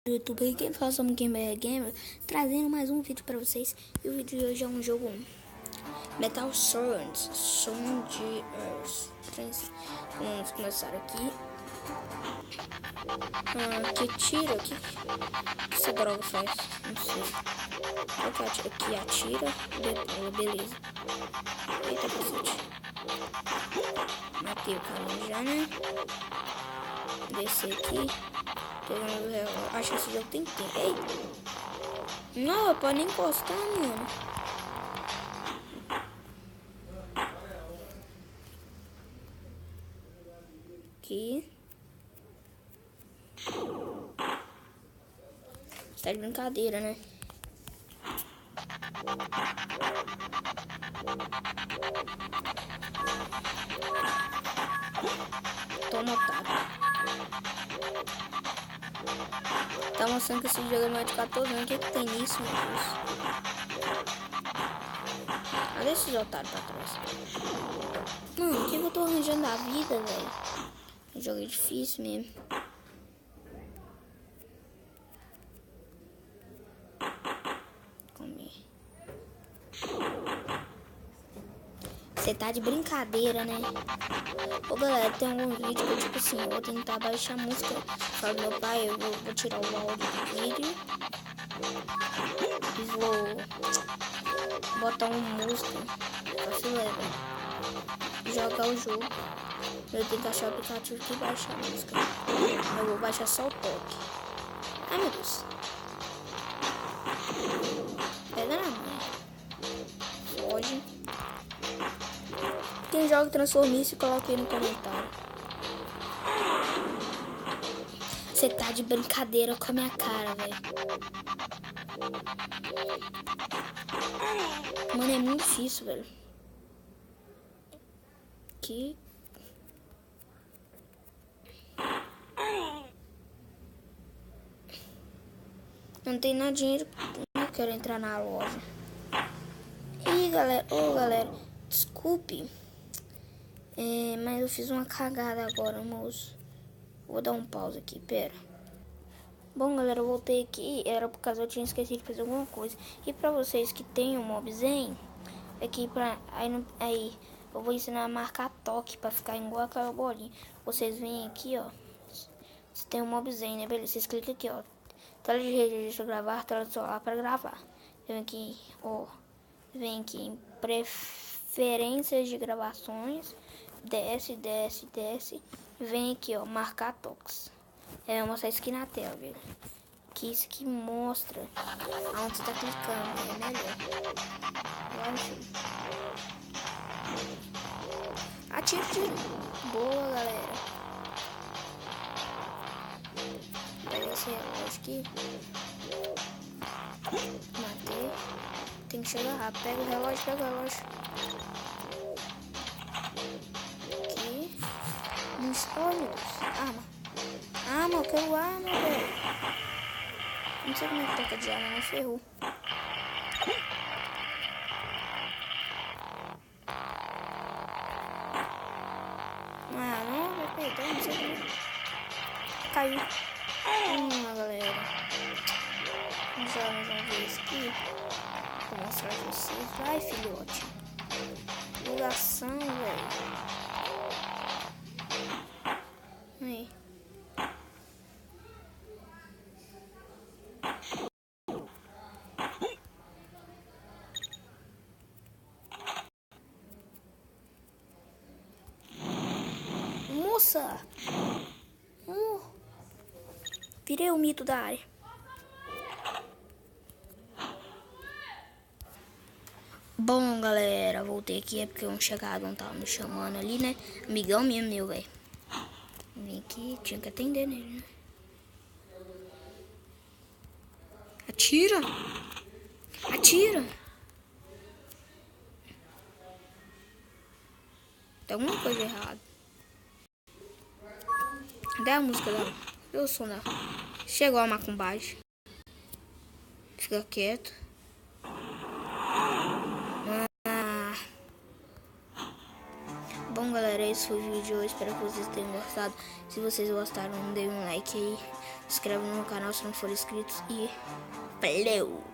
YouTube aí, quem fala sobre Gamer Gamer, trazendo mais um vídeo pra vocês. E o vídeo de hoje é um jogo Metal Swords, Soldiers. Vamos começar aqui. Que tira, que essa droga faz? Não sei. Aqui atira, beleza. Eita, cacete. Matei o cara já, né? Descer aqui. Acho que esse jogo tem tempo. Ei! Não, pode nem encostar, mano. Aqui. Tá de brincadeira, né? Toma, otário. Tá mostrando que esse jogo é mais de 14 anos. O que tem nisso, meu Deus? Olha esses otários pra trás. Mano, o que eu tô arranjando da vida, velho? O jogo é difícil mesmo. Comer. Você tá de brincadeira, né? Ô galera, tem algum vídeo que eu, tipo assim, eu vou tentar baixar a música. Fala do meu pai, eu vou tirar o áudio do vídeo. E vou botar uma música pra filé, jogar o jogo. Eu tenho que achar o aplicativo que baixa a música. Eu vou baixar só o toque. Ai meu Deus. Pega na mão. Foge. Quem joga Transformice, coloca aí no comentário. Você tá de brincadeira com a minha cara, velho. Mano, é muito difícil, velho. Aqui. Não tem nada de dinheiro. Não quero entrar na loja. Ih, galera. Ô, galera. Desculpe. Mas eu fiz uma cagada agora, moço. Vou dar um pause aqui, pera. Bom, galera, eu voltei aqui. Era por causa eu tinha esquecido de fazer alguma coisa. E pra vocês que tem um Mobzen, aqui pra... Aí eu vou ensinar a marcar toque pra ficar igual aquela bolinha. Vocês vêm aqui, ó. Você tem um Mobzen, né? Beleza, vocês clicam aqui, ó. Tela de registro, gravar, tela de celular pra gravar. Vem aqui, ó. Vem aqui em preferências de gravações. Desce. Vem aqui, ó, marcar toques. Eu vou mostrar isso aqui na tela, velho. Que isso aqui mostra aonde você tá clicando, é melhor. Eu acho. Atira. Boa, galera. Pega esse relógio aqui. Matei. Tem que chegar rápido. Pega o relógio. Aqui. Não escolhe, meu Deus. Arma, eu quero arma, velho. Não sei como é que toca de arma, mas ferrou. Não, vai pegar, não sei como é. Caiu. Galera. Vamos jogar mais uma vez aqui. Vou mostrar pra vocês. Vai, filhote. Ligação, velho. Aí. Moça! Virei o mito da área. Bom, galera, voltei aqui. É porque um chegado não tava me chamando ali, né? Amigão mesmo, meu, velho. Vim aqui, tinha que atender nele, né? Atira! Tem alguma coisa errada. Cadê a música dela? Cadê o som dela? Chegou a macumbagem. Fica quieto. Bom, galera, esse foi o vídeo de hoje. Espero que vocês tenham gostado. Se vocês gostaram, dê um like aí. inscreve no meu canal se não for inscrito e falou!